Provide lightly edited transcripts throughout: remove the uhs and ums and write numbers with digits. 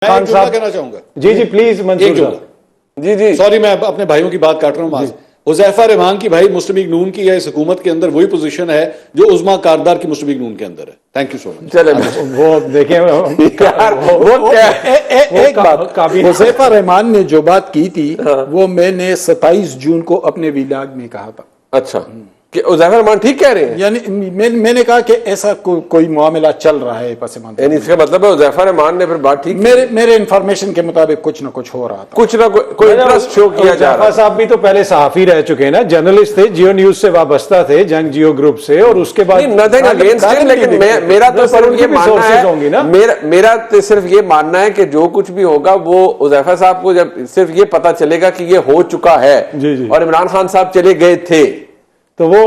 میں ایک جملہ کہنا چاہوں گا. جی پلیز منصور صاحب. جی سوری میں اپنے بھائیوں کی بات کاٹ رہا ہوں. حذیفہ رحمان کی بھائی مسلم لیگ نون کی اس حکومت کے اندر وہی پوزیشن ہے جو عظما کاردار کی مسلم لیگ نون کے اندر ہے. تھینک یو سو مچ. چلے وہ دیکھیں ایک بات, حذیفہ رحمان نے جو بات کی تھی وہ میں نے 27 جون کو اپنے ویلاگ میں کہا تھا. اچھا کہ حذیفہ رحمان ٹھیک کہہ رہے ہیں, یعنی میں نے کہا کہ ایسا کوئی معاملہ چل رہا ہے پس منظر, یعنی اس کا مطلب ہے حذیفہ رحمان نے پھر بات ٹھیک, میرے انفارمیشن کے مطابق کچھ نہ کچھ ہو رہا تھا, کچھ نہ کوئی انٹرسٹ شو کیا جا رہا ہے. صاحب بھی تو پہلے صحافی رہ چکے ہیں نا, جرنلسٹ تھے, جیو نیوز سے وابستہ تھے, جنگ جیو گروپ سے, اور اس کے بعد لیکن میرا تو صرف یہ ماننا ہے, میرا تو صرف یہ ماننا ہے کہ جو کچھ بھی ہوگا وہ حذیفہ صاحب کو جب صرف یہ پتا چلے گا کہ یہ ہو چکا ہے اور عمران خان صاحب چلے گئے تھے, تو وہ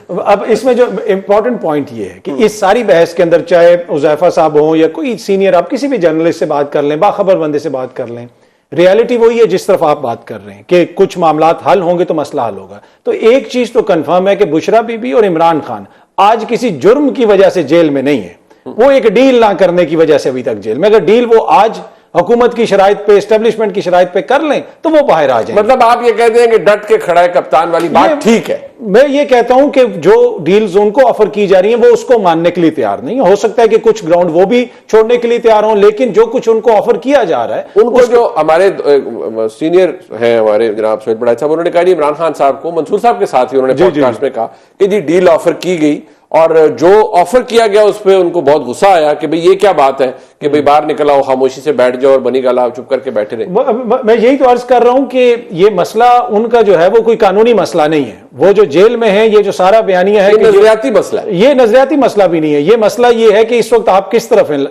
اب اس میں جو امپورٹنٹ پوائنٹ یہ ہے کہ اس ساری بحث کے اندر چاہے حذیفہ صاحب ہوں یا کوئی سینئر, آپ کسی بھی جرنلسٹ سے بات کر لیں, باخبر بندے سے بات کر لیں, ریالٹی وہی ہے جس طرف آپ بات کر رہے ہیں کہ کچھ معاملات حل ہوں گے تو مسئلہ حل ہوگا. تو ایک چیز تو کنفرم ہے کہ بشرا بی بی اور عمران خان آج کسی جرم کی وجہ سے جیل میں نہیں ہے, وہ ایک ڈیل نہ کرنے کی وجہ سے ابھی تک جیل میں. اگر ڈیل وہ آج حکومت کی شرائط پہ, اسٹیبلشمنٹ کی شرائط پہ کر لیں تو وہ باہر آ جائیں. مطلب آپ یہ کہتے ہیں کہ ڈٹ کے کھڑا ہے کپتان والی بات ٹھیک ہے. میں یہ کہتا ہوں کہ جو ڈیلز ان کو آفر کی جا رہی ہیں وہ اس کو ماننے کے لیے تیار نہیں. ہو سکتا ہے کہ کچھ گراؤنڈ وہ بھی چھوڑنے کے لیے تیار ہوں, لیکن جو کچھ ان کو آفر کیا جا رہا ہے, ان کو جو ہمارے سینئر ہیں ہمارے جناب سہیل بڑھائی صاحب, انہوں نے کہا جی عمران خان صاحب کو, منصور صاحب کے ساتھ ہی انہوں نے پوڈ کاسٹ میں کہا کہ جی ڈیل آفر کی گئی, اور جو آفر کیا گیا اس پہ ان کو بہت غصہ آیا کہ بھئی یہ کیا بات ہے کہ بھئی باہر نکلا ہو, خاموشی سے بیٹھ جاؤ اور بنی گالا چپ کر کے بیٹھے رہے. میں یہی تو عرض کر رہا ہوں کہ یہ مسئلہ ان کا جو ہے وہ کوئی قانونی مسئلہ نہیں ہے. وہ جو جیل میں ہیں, یہ جو سارا بیانیہ ہے, یہ نظریاتی مسئلہ ہے. یہ نظریاتی مسئلہ بھی نہیں ہے. یہ مسئلہ یہ ہے کہ اس وقت آپ کس طرف ہیں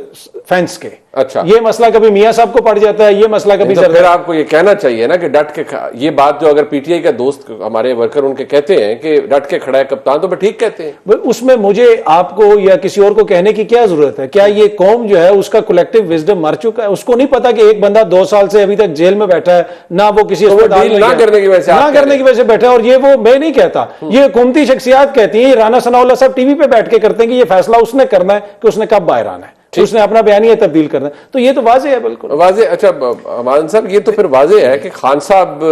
فینس کے. اچھا, یہ مسئلہ کبھی میاں صاحب کو پڑ جاتا ہے, یہ مسئلہ کبھی تو پھر آپ کو یہ کہنا چاہیے نا کہ ڈٹ کے, یہ بات جو اگر پی ٹی آئی کا دوست ہمارے ورکر ان کے کہتے ہیں کہ ڈٹ کے کھڑا ہے کپتان, تو پھر ٹھیک کہتے ہیں. اس میں مجھے آپ کو یا کسی اور کو کہنے کی کیا ضرورت ہے؟ کیا یہ قوم جو ہے اس کا کلیکٹیو وزڈم مر چکا ہے؟ اس کو نہیں پتا کہ ایک بندہ 2 سال سے ابھی تک جیل میں بیٹھا ہے, نہ وہ کسی نہ کرنے کی وجہ سے بیٹھا ہے, اور یہ وہ میں نہیں کہتا, یہ حکومتی شخصیات کہتی ہیں. رانا ثناء اللہ صاحب ٹی وی پہ بیٹھ کے کرتے ہیں کہ یہ فیصلہ اس نے کرنا ہے کہ اس نے کب باہر آنا ہے, اس نے اپنا بیانیہ تبدیل کرنا ہے. تو یہ تو واضح ہے, بالکل واضح. اچھا امان صاحب, یہ تو پھر واضح ہے کہ خان صاحب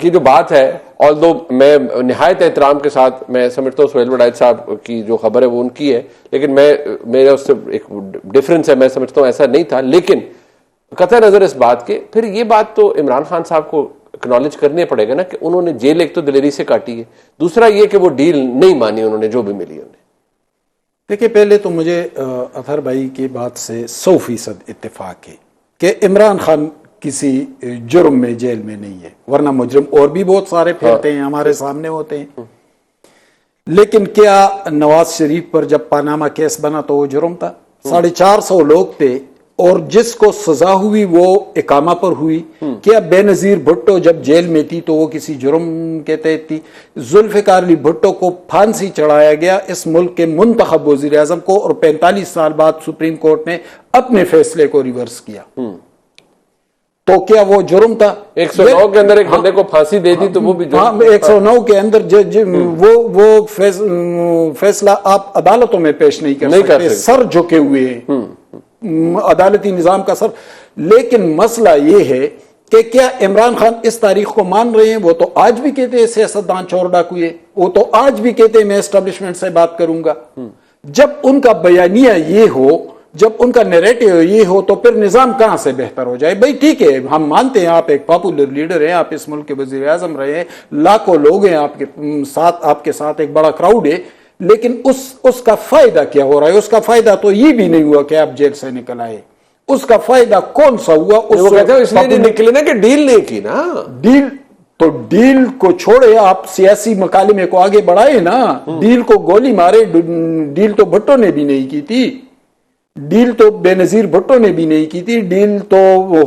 کی جو بات ہے, although میں نہایت احترام کے ساتھ میں سمجھتا ہوں سہیل وڈائچ صاحب کی جو خبر ہے وہ ان کی ہے, لیکن میرا اس سے ایک ڈفرنس ہے, میں سمجھتا ہوں ایسا نہیں تھا. لیکن قطع نظر اس بات کے, پھر یہ بات تو عمران خان صاحب کو اکنالج کرنے پڑے گا نا کہ انہوں نے جیل ایک تو دلیری سے کاٹی ہے, دوسرا یہ کہ وہ ڈیل نہیں مانی انہوں نے جو بھی ملی انہیں. دیکھیں, پہلے تو مجھے اطہر بھائی کی بات سے 100% اتفاق ہے کہ عمران خان کسی جرم میں جیل میں نہیں ہے, ورنہ مجرم اور بھی بہت سارے پھرتے ہیں, ہمارے سامنے ہوتے ہیں. لیکن کیا نواز شریف پر جب پاناما کیس بنا تو وہ جرم تھا؟ 450 لوگ تھے, اور جس کو سزا ہوئی وہ اقامہ پر ہوئی. کیا بے نظیر بھٹو جب جیل میں تھی تو وہ کسی جرم کے تحت تھی؟ ذوالفقار علی بھٹو کو پھانسی چڑھایا گیا, اس ملک کے منتخب وزیر اعظم کو, اور 45 سال بعد سپریم کورٹ نے اپنے فیصلے کو ریورس کیا. تو کیا وہ جرم تھا؟ 109 کے اندر ایک بندے کو پھانسی دے دی تو وہ بھی جرم. 109 کے اندر وہ فیصلہ آپ عدالتوں میں پیش نہیں کر سکتے, سر جھکے ہوئے ہیں عدالتی نظام کا سر. لیکن مسئلہ یہ ہے کہ کیا عمران خان اس تاریخ کو مان رہے ہیں؟ وہ تو آج بھی کہتے ہیں سیاستدان چور ڈاکو, وہ تو آج بھی کہتے ہیں میں اسٹیبلشمنٹ سے بات کروں گا. جب ان کا بیانیہ یہ ہو, جب ان کا نیریٹو یہ ہو, تو پھر نظام کہاں سے بہتر ہو جائے؟ بھائی ٹھیک ہے, ہم مانتے ہیں آپ ایک پاپولر لیڈر ہیں, آپ اس ملک کے وزیر اعظم رہے ہیں, لاکھوں لوگ ہیں آپ کے ساتھ ایک بڑا کراؤڈ ہے, لیکن اس کا فائدہ کیا ہو رہا ہے؟ اس کا فائدہ تو یہ بھی نہیں ہوا کہ آپ جیل سے نکل آئے. اس کا فائدہ کون سا ہوا؟ اس لیے نکلے نا کہ ڈیل نہیں کی نا. ڈیل کو چھوڑے, آپ سیاسی مکالمے کو آگے بڑھائے نا. ڈیل کو گولی مارے, ڈیل تو بھٹو نے بھی نہیں کی تھی, ڈیل تو بے نظیر بھٹو نے بھی نہیں کی تھی, ڈیل تو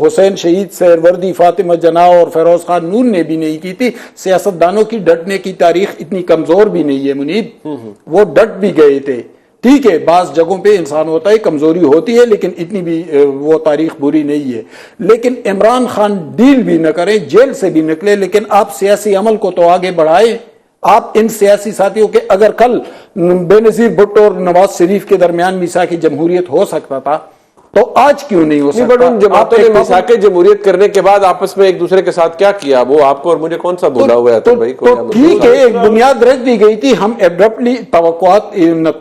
حسین شہید سہروردی, فاطمہ جناح اور فیروز خان نور نے بھی نہیں کی تھی. سیاستدانوں کی ڈٹنے کی تاریخ اتنی کمزور بھی نہیں ہے منیب, وہ ڈٹ بھی گئے تھے. ٹھیک ہے, بعض جگہوں پہ انسان ہوتا ہے, کمزوری ہوتی ہے, لیکن اتنی بھی وہ تاریخ بری نہیں ہے. لیکن عمران خان ڈیل بھی نہ کریں, جیل سے بھی نکلے, لیکن آپ سیاسی عمل کو تو آگے بڑھائیں. آپ ان سیاسی ساتھیوں کے, اگر کل بے نظیر بھٹو اور نواز شریف کے درمیان میثاق جمہوریت ہو سکتا تھا تو آج کیوں نہیں ہو بٹ ان سکتا؟ جماعتوں نے میثاق جمہوریت کرنے کے بعد آپس میں ایک دوسرے کے ساتھ کیا کیا؟ وہ آپ کو اور مجھے کون سا بولا ہوا ہے؟ تو ٹھیک ہے، ایک بنیاد رکھ دی گئی تھی. ہم ایبرپٹلی توقعات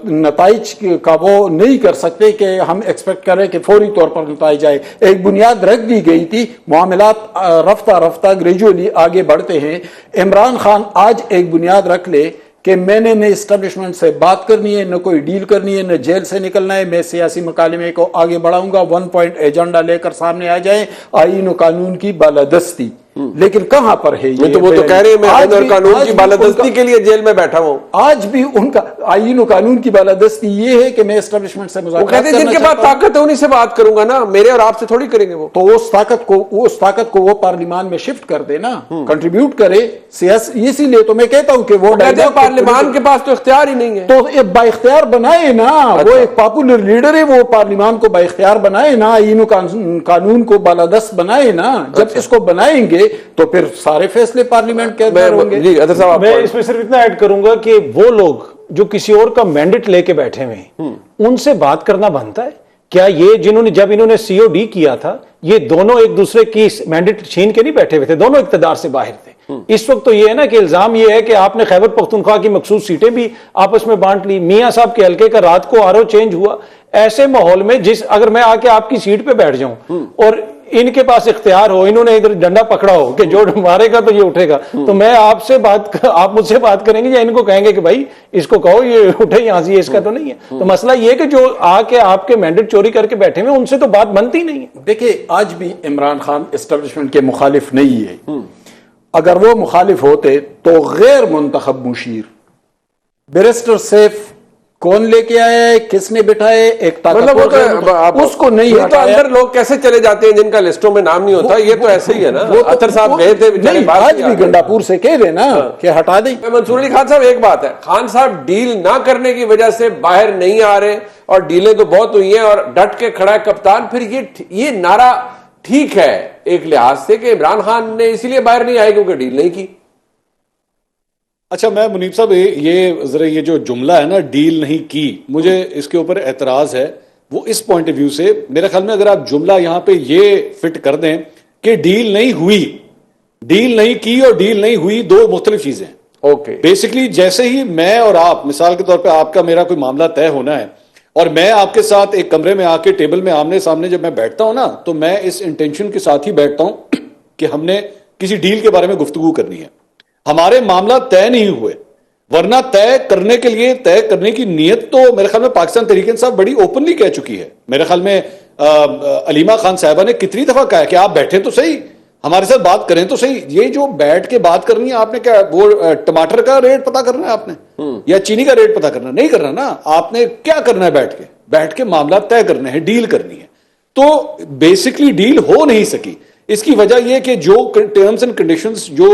نتائج کا وہ نہیں کر سکتے کہ ہم ایکسپیکٹ کریں کہ فوری طور پر نتائج آئے. ایک بنیاد رکھ دی گئی تھی، معاملات رفتہ رفتہ گریجولی آگے بڑھتے ہیں. عمران خان آج ایک بنیاد رکھ لے کہ میں نے نہ اسٹیبلشمنٹ سے بات کرنی ہے، نہ کوئی ڈیل کرنی ہے، نہ جیل سے نکلنا ہے، میں سیاسی مکالمے کو آگے بڑھاؤں گا، 1 پوائنٹ ایجنڈا لے کر سامنے آ جائیں، آئین و قانون کی بالادستی. لیکن کہاں پر ہے یہ؟ تو وہ تو کہہ رہے ہیں میں آئین اور قانون کی بالادستی کے لیے جیل میں بیٹھا ہوں. آج بھی ان کا آئین و قانون کی بالادستی یہ ہے کہ میں اسٹیبلشمنٹ سے وہ کہتے ہیں جن کے پاس طاقت ہے انہیں سے بات کروں گا نا، میرے اور آپ سے تھوڑی کریں گے. وہ تو اس طاقت کو وہ پارلیمان میں شفٹ کر دے نا، کنٹریبیوٹ کرے سیاسی. اسی لیے تو میں کہتا ہوں کہ وہ کہتے ہیں پارلیمان کے پاس تو اختیار ہی نہیں ہے. تو با اختیار بنائے نا، وہ ایک پاپولر لیڈر ہے، وہ پارلیمان کو با اختیار بنائے نا، آئین و قانون کو بالادست بنائے نا. جب اس کو بنائیں گے تو پھر سارے فیصلے پارلیمنٹ کے اندر ہوں گے. میں اس میں صرف اتنا ایڈ کروں گا کہ وہ لوگ جو کسی اور کا مینڈیٹ لے کے بیٹھے ہوئے ہیں ان سے بات کرنا بنتا ہے کیا؟ یہ جنہوں نے جب انہوں نے سی او ڈی کیا تھا یہ دونوں ایک دوسرے کی مینڈیٹ چھین کے نہیں بیٹھے ہوئے تھے، دونوں اقتدار سے باہر تھے. اس وقت تو یہ ہے نا کہ الزام یہ ہے کہ آپ نے خیبر پختونخوا کی مخصوص سیٹیں بھی آپس میں بانٹ لی. میاں صاحب کے حلقے کا رات کو آر او چینج ہوا. ایسے ماحول میں اگر میں آ کے آپ کی سیٹ پہ بیٹھ جاؤں اور ان کے پاس اختیار ہو، انہوں نے ادھر ڈنڈا پکڑا ہو کہ جو مارے گا تو یہ اٹھے گا، تو میں آپ مجھ سے بات کریں گے یا ان کو کہیں گے کہ بھائی اس کو کہو یہ اٹھے یہاں سے، اس کا تو نہیں ہے. تو مسئلہ یہ کہ جو آ کے آپ کے مینڈیٹ چوری کر کے بیٹھے ہوئے ان سے تو بات بنتی نہیں ہے. دیکھیں آج بھی عمران خان اسٹیبلشمنٹ کے مخالف نہیں ہے. اگر وہ مخالف ہوتے تو غیر منتخب مشیر بیرسٹر سیف کون لے کے آیا ہے، کس نے بٹھائے، ایک اس کو نہیں تو اندر لوگ کیسے چلے جاتے ہیں جن کا لسٹوں میں نام نہیں ہوتا؟ یہ تو ایسے ہی ہے نا. اطہر صاحب گئے تھے آج بھی گنڈاپور سے کہہ رہے نا کہ ہٹا دیں. منصور علی خان صاحب ایک بات ہے، خان صاحب ڈیل نہ کرنے کی وجہ سے باہر نہیں آ رہے اور ڈیلیں تو بہت ہوئی ہیں اور ڈٹ کے کھڑا ہے کپتان. پھر یہ نعرہ ٹھیک ہے ایک لحاظ سے کہ عمران خان نے اسی لیے باہر نہیں آئے کیونکہ ڈیل نہیں کی. اچھا میں منیب صاحب یہ جو جملہ ہے نا ڈیل نہیں کی، مجھے اس کے اوپر اعتراض ہے. وہ اس پوائنٹ آف ویو سے میرے خیال میں اگر آپ جملہ یہاں پہ یہ فٹ کر دیں کہ ڈیل نہیں ہوئی، ڈیل نہیں کی اور ڈیل نہیں ہوئی دو مختلف چیزیں. اوکے بیسکلی جیسے ہی میں اور آپ، مثال کے طور پہ آپ کا میرا کوئی معاملہ طے ہونا ہے اور میں آپ کے ساتھ ایک کمرے میں آ کے ٹیبل میں آمنے سامنے جب میں بیٹھتا ہوں نا تو میں اس انٹینشن کے ساتھ ہی بیٹھتا ہوں کہ ہم نے کسی ڈیل کے بارے میں گفتگو کرنی ہے. ہمارے معاملہ طے نہیں ہوئے، ورنہ طے کرنے کے لیے طے کرنے کی نیت تو میرے خیال میں پاکستان تحریک انصاف بڑی اوپنلی کہہ چکی ہے. میرے خیال میں علیمہ خان صاحبہ نے کتنی دفعہ کہا کہ آپ بیٹھیں تو صحیح، ہمارے ساتھ بات کریں تو صحیح. یہ جو بیٹھ کے بات کرنی ہے آپ نے کیا وہ ٹماٹر کا ریٹ پتا کرنا ہے آپ نے یا چینی کا ریٹ پتا کرنا؟ نہیں کرنا نا. آپ نے کیا کرنا ہے بیٹھ کے معاملات طے کرنے ہیں، ڈیل کرنی ہے. تو بیسکلی ڈیل ہو نہیں سکی. اس کی وجہ یہ کہ جو ٹرمز اینڈ کنڈیشنز جو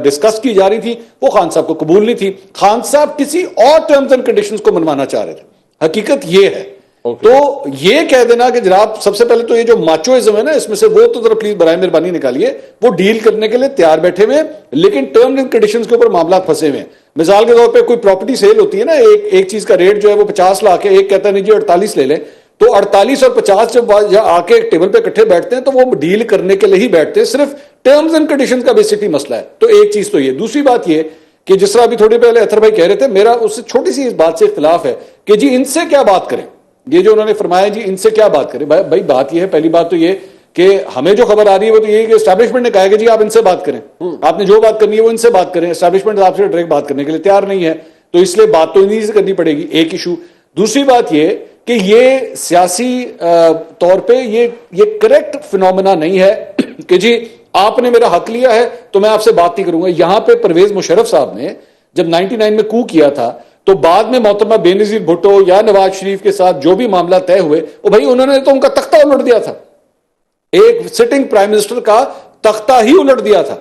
ڈسکس کی جا رہی تھی وہ خان صاحب کو قبول نہیں تھی. خان صاحب کسی اور ٹرمز اینڈ کنڈیشنز کو منوانا چاہ رہے تھے. حقیقت یہ ہے. تو یہ کہہ دینا کہ جناب سب سے پہلے تو یہ جو ماچوئزم ہے نا اس میں سے وہ تو ذرا پلیز برائے مہربانی نکالیے. وہ ڈیل کرنے کے لیے تیار بیٹھے ہوئے لیکن ٹرمز اینڈ کنڈیشنز کے اوپر معاملات پھنسے ہوئے ہیں. مثال کے طور پہ کوئی پراپرٹی سیل ہوتی ہے نا، ایک چیز کا ریٹ جو ہے وہ 50 لاکھ ہے، ایک کہتا ہے نہیں جی 48 لے لیں. تو 48 اور 50 جب آ کے ٹیبل پہ اکٹھے بیٹھتے ہیں تو وہ ڈیل کرنے کے لیے ہی بیٹھتے ہیں، صرف ٹرمز اینڈ کنڈیشنز کا بیسکلی مسئلہ ہے. تو ایک چیز تو یہ. دوسری بات یہ کہ جس طرح ابھی تھوڑی پہلے اطہر بھائی کہہ رہے تھے، میرا اس سے چھوٹی سی اس بات سے اختلاف ہے کہ جی ان سے کیا بات کریں. یہ جو انہوں نے فرمایا جی ان سے کیا بات کریں، بھائی بات یہ ہے، پہلی بات تو یہ کہ ہمیں جو خبر آ رہی ہے وہ تو یہ کہ اسٹیبلشمنٹ نے کہا ہے کہ جی آپ ان سے بات کریں، آپ نے جو بات کرنی ہے وہ ان سے بات کریں. اسٹیبلشمنٹ آپ سے ڈائریکٹ بات کرنے کے لیے تیار نہیں ہے تو اس لیے بات تو انہیں سے کرنی پڑے گی. ایک ایشو. دوسری بات یہ کہ یہ سیاسی طور پہ یہ کریکٹ فنومنا نہیں ہے کہ جی آپ نے میرا حق لیا ہے تو میں آپ سے بات نہیں کروں گا. یہاں پہ پرویز مشرف صاحب نے جب 99 میں کو کیا تھا تو بعد میں محترمہ بے نظیر بھٹو یا نواز شریف کے ساتھ جو بھی معاملہ طے ہوئے وہ بھائی انہوں نے تو ان کا تختہ الٹ دیا تھا، ایک سٹنگ پرائم منسٹر کا تختہ ہی الٹ دیا تھا.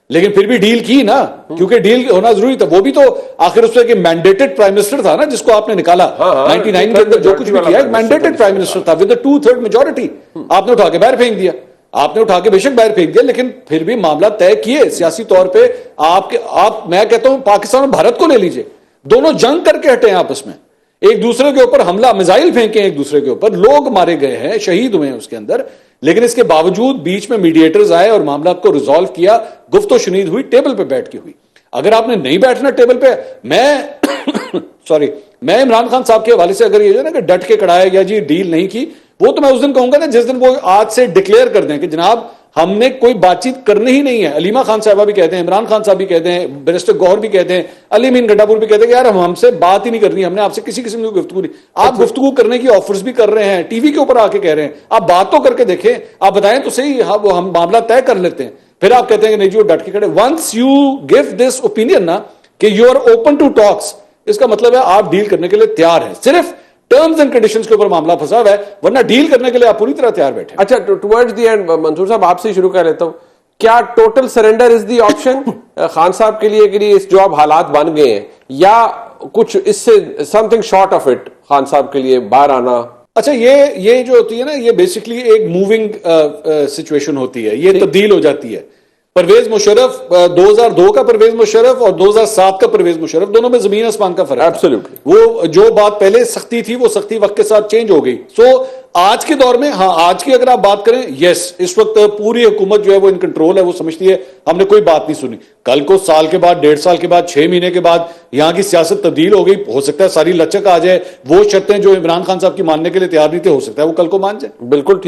لیکن پھر بھی ڈیل کی نا، کیونکہ ڈیل ہونا ضروری تھا. وہ بھی تو آخر اس پہ مینڈیٹڈ پرائم منسٹر تھا نا جس کو آپ نے نکالا 99 کے اندر جو کچھ بھی کیا ایک مینڈیٹڈ پرائم منسٹر تھا ود 2/3 میجورٹی. آپ نے اٹھا کے باہر پھینک دیا، آپ نے اٹھا کے بے شک باہر پھینک دیا لیکن پھر بھی معاملہ طے کیے سیاسی طور پہ. آپ میں کہتا ہوں پاکستان اور بھارت کو لے لیجئے، دونوں جنگ کر کے ہٹے ہیں آپس میں. ایک دوسرے کے اوپر حملہ میزائل پھینکے ایک دوسرے کے اوپر, لوگ مارے گئے ہیں, شہید ہوئے ہیں اس کے اندر, لیکن اس کے باوجود بیچ میں میڈیٹرز آئے اور معاملات کو ریزالو کیا, گفت و شنید ہوئی, ٹیبل پہ بیٹھ کے ہوئی. اگر آپ نے نہیں بیٹھنا ٹیبل پہ, میں عمران خان صاحب کے حوالے سے اگر یہ جو ہے نا کہ ڈٹ کے کڑایا گیا جی ڈیل نہیں کی, وہ تو میں اس دن کہوں گا نا جس دن وہ آج سے ڈکلیئر کر دیں کہ جناب ہم نے کوئی بات چیت کرنی ہی نہیں ہے. علیمہ خان صاحبہ بھی کہتے ہیں, عمران خان صاحب بھی کہتے ہیں, بیرسٹر گوہر بھی کہتے ہیں, علی امین گڈھا پور بھی کہتے ہیں کہ یار ہم سے بات ہی نہیں کرنی, ہم نے آپ سے کسی قسم کی گفتگو نہیں. آپ گفتگو کرنے کی آفرز بھی کر رہے ہیں, ٹی وی کے اوپر آ کے کہہ رہے ہیں, آپ بات تو کر کے دیکھیں, آپ بتائیں تو صحیح, ہم معاملہ طے کر لیتے ہیں. پھر آپ کہتے ہیں کہ نہیں جی وہ ڈٹ کے کھڑے. Once you give this opinion نا کہ you are open to talks, اس کا مطلب ہے آپ ڈیل کرنے کے لیے تیار ہیں. صرف ٹرمز اینڈ کنڈیشنز کے اوپر معاملہ پھنسا ہوا ہے, ورنہ ڈیل کرنے کے لیے آپ پوری طرح تیار بیٹھے. اچھا, ٹورڈز دی اینڈ منصور صاحب آپ سے شروع کر لیتا ہوں, کیا total surrender is the option Khan صاحب کے لیے جو اب حالات بن گئے ہیں, یا کچھ اس سے some thing short of it Khan صاحب کے لیے باہر آنا؟ اچھا, یہ جو ہوتی ہے نا, یہ بیسکلی ایک موونگ سچویشن ہوتی ہے, یہ تبدیل ہو جاتی ہے. پرویز مشرف 2002 کا پرویز مشرف اور 2007 کا پرویز مشرف, دونوں میں زمین آسمان کا فرق ہے. ایبسولوٹلی. وہ جو بات پہلے سختی تھی وہ سختی وقت کے ساتھ چینج ہو گئی. سو آج کے دور میں, ہاں آج کی اگر آپ بات کریں, یس اس وقت پوری حکومت جو ہے وہ ان کنٹرول ہے, وہ سمجھتی ہے ہم نے کوئی بات نہیں سنی. کل کو سال کے بعد, 1.5 سال کے بعد, 6 مہینے کے بعد یہاں کی سیاست تبدیل ہو گئی, ہو سکتا ہے ساری لچک آ جائے, وہ شرطیں جو عمران خان صاحب کی ماننے کے لیے تیار نہیں تھے, ہو سکتا ہے وہ کل کو مان جائے. بالکل ٹھیک.